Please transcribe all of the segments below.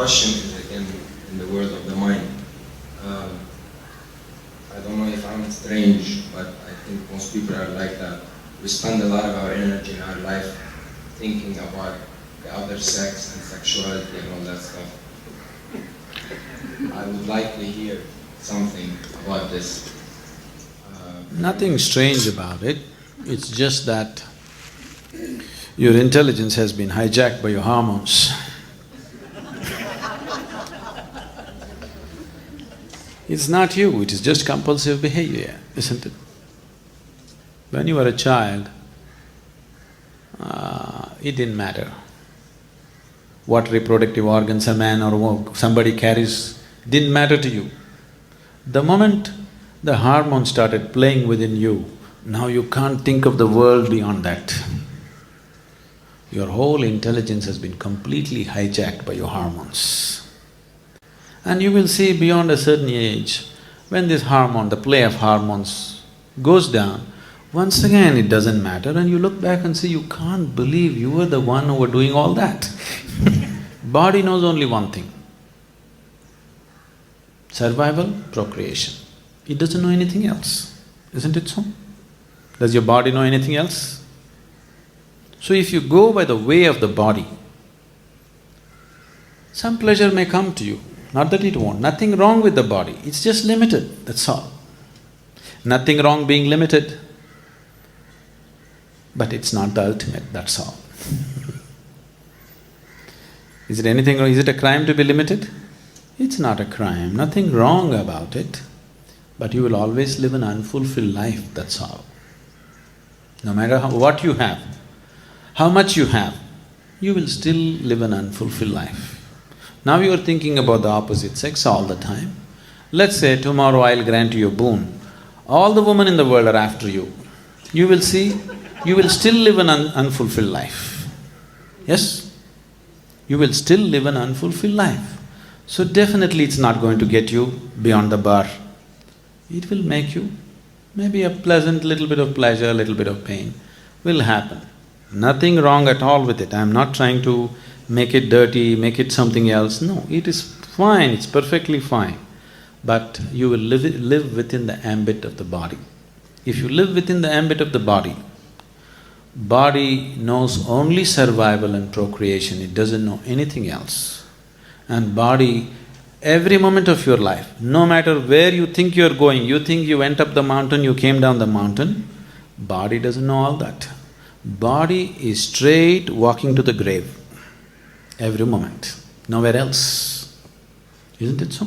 question is again in the world of the mind. I don't know if I'm strange, but I think most people are like that. We spend a lot of our energy in our life thinking about the other sex and sexuality and all that stuff. I would like to hear something about this. Nothing strange about it, it's just that your intelligence has been hijacked by your hormones. It's not you, it is just compulsive behavior, isn't it? When you were a child, it didn't matter what reproductive organs a man or somebody carries, didn't matter to you. The moment the hormone started playing within you, now you can't think of the world beyond that. Your whole intelligence has been completely hijacked by your hormones. And you will see beyond a certain age, when this hormone, the play of hormones goes down, once again it doesn't matter and you look back and say, you can't believe you were the one who were doing all that. Body knows only one thing: survival, procreation. It doesn't know anything else, isn't it so? Does your body know anything else? So if you go by the way of the body, some pleasure may come to you, not that it won't, nothing wrong with the body, it's just limited, that's all. Nothing wrong being limited, but it's not the ultimate, that's all. Is it anything wrong? Is it a crime to be limited? It's not a crime, nothing wrong about it, but you will always live an unfulfilled life, that's all. No matter what you have, how much you have, you will still live an unfulfilled life. Now you are thinking about the opposite sex all the time. Let's say tomorrow I'll grant you a boon. All the women in the world are after you. You will see, you will still live an unfulfilled life. Yes? You will still live an unfulfilled life. So definitely it's not going to get you beyond the bar. It will make you maybe a pleasant little bit of pleasure, a little bit of pain will happen. Nothing wrong at all with it. I'm not trying to make it dirty, make it something else. No, it is fine, it's perfectly fine. But you will live within the ambit of the body. If you live within the ambit of the body, body knows only survival and procreation, it doesn't know anything else. And body, every moment of your life, no matter where you think you're going, you think you went up the mountain, you came down the mountain, body doesn't know all that. Body is straight walking to the grave, every moment, nowhere else. Isn't it so?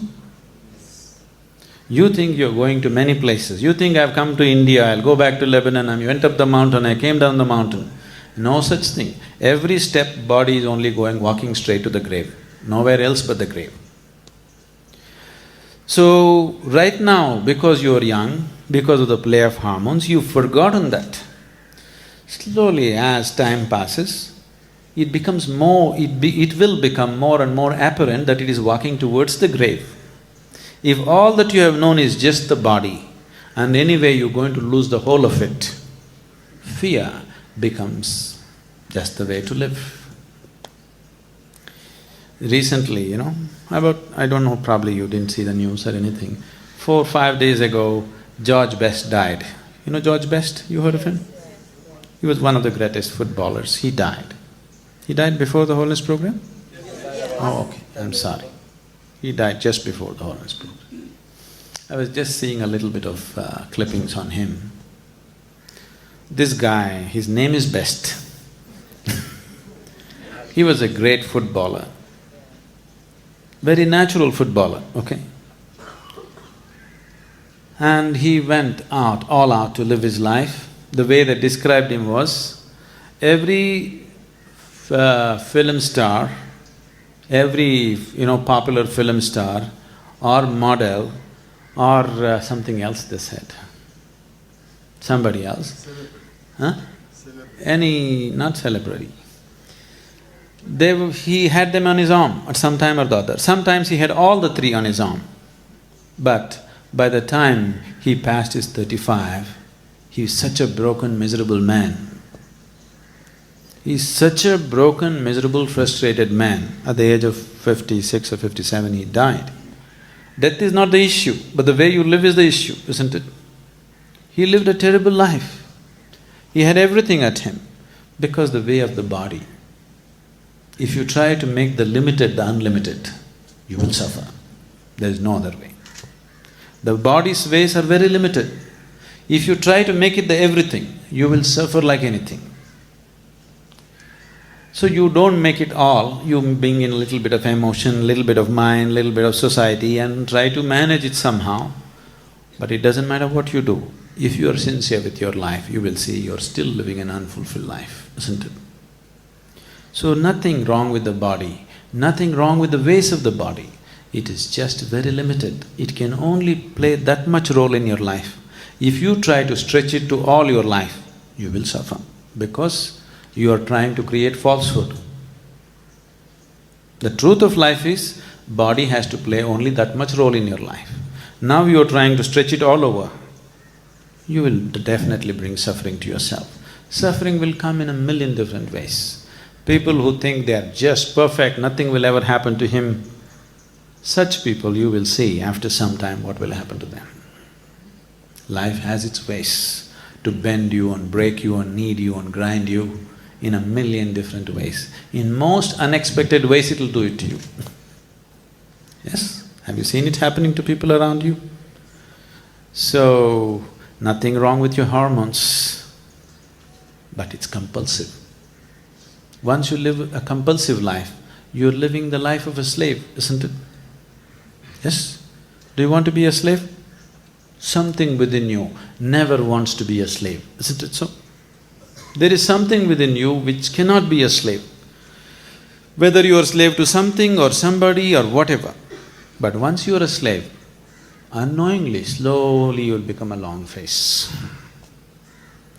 You think you're going to many places, you think I've come to India, I'll go back to Lebanon, I went up the mountain, I came down the mountain. No such thing. Every step, body is only walking straight to the grave, nowhere else but the grave. So, right now, because you're young, because of the play of hormones, you've forgotten that. Slowly, as time passes, it becomes more… it will become more and more apparent that it is walking towards the grave. If all that you have known is just the body, and anyway you're going to lose the whole of it, fear becomes just the way to live. Recently, I don't know, probably you didn't see the news or anything, 4 or 5 days ago, George Best died. You know George Best? You heard of him? He was one of the greatest footballers, he died. He died before the Holiness program? Oh, okay, I'm sorry. He died just before the Holiness program. I was just seeing a little bit of clippings on him. This guy, his name is Best. He was a great footballer, very natural footballer, okay? And he went out, all out to live his life. The way they described him was, every film star, every popular film star or model or something else they said, somebody else, huh? Not celebrity. He had them on his arm at some time or the other. Sometimes he had all the three on his arm. But by the time he passed his 35, he was such a broken, miserable man. He's such a broken, miserable, frustrated man. At the age of 56 or 57, he died. Death is not the issue, but the way you live is the issue, isn't it? He lived a terrible life. He had everything at him because the way of the body. If you try to make the limited the unlimited, you will suffer. There is no other way. The body's ways are very limited. If you try to make it the everything, you will suffer like anything. So you don't make it all, you bring in a little bit of emotion, little bit of mind, little bit of society and try to manage it somehow. But it doesn't matter what you do. If you are sincere with your life, you will see you're still living an unfulfilled life, isn't it? So nothing wrong with the body, nothing wrong with the ways of the body. It is just very limited. It can only play that much role in your life. If you try to stretch it to all your life, you will suffer because you are trying to create falsehood. The truth of life is, body has to play only that much role in your life. Now you are trying to stretch it all over, you will definitely bring suffering to yourself. Suffering will come in a million different ways. People who think they are just perfect, nothing will ever happen to him, such people you will see after some time what will happen to them. Life has its ways to bend you and break you and knead you and grind you in a million different ways. In most unexpected ways it'll do it to you. Yes? Have you seen it happening to people around you? So, nothing wrong with your hormones, but it's compulsive. Once you live a compulsive life, you're living the life of a slave, isn't it? Yes? Do you want to be a slave? Something within you never wants to be a slave, isn't it so? There is something within you which cannot be a slave. Whether you are a slave to something or somebody or whatever. But once you are a slave, unknowingly, slowly you'll become a long face.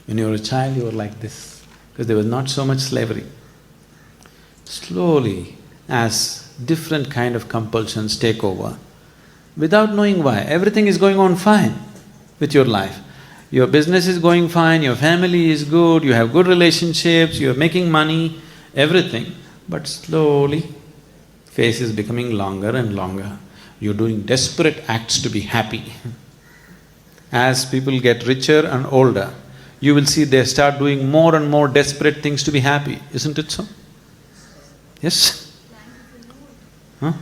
When you were a child, you were like this, because there was not so much slavery. Slowly, as different kind of compulsions take over, without knowing why, everything is going on fine with your life. Your business is going fine, your family is good, you have good relationships, you're making money, everything. But slowly, face is becoming longer and longer. You're doing desperate acts to be happy. As people get richer and older, you will see they start doing more and more desperate things to be happy, isn't it so? Yes? Huh?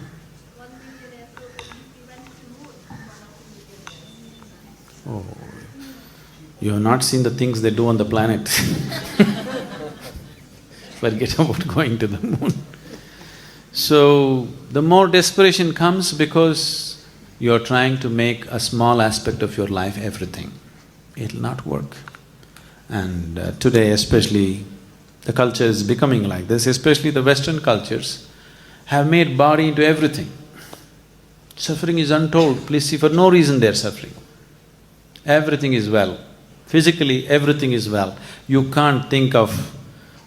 Oh, you have not seen the things they do on the planet. Forget about going to the moon. So, the more desperation comes because you're trying to make a small aspect of your life everything. It'll not work. And today especially, the culture is becoming like this, especially the Western cultures have made body into everything. Suffering is untold, please see, for no reason they're suffering. Everything is well, physically everything is well. You can't think of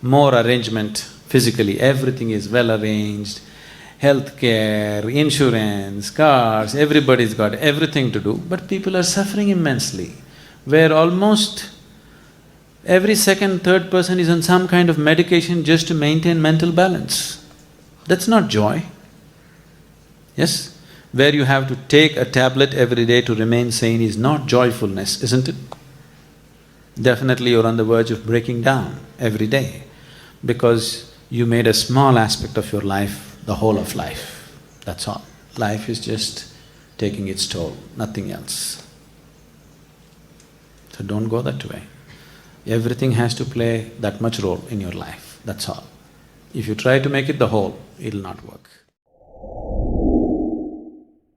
more arrangement physically, everything is well arranged. Healthcare, insurance, cars, everybody's got everything to do, but people are suffering immensely, where almost every second, third person is on some kind of medication just to maintain mental balance. That's not joy. Yes? Where you have to take a tablet every day to remain sane is not joyfulness, isn't it? Definitely you're on the verge of breaking down every day because you made a small aspect of your life the whole of life, that's all. Life is just taking its toll, nothing else. So don't go that way. Everything has to play that much role in your life, that's all. If you try to make it the whole, it'll not work.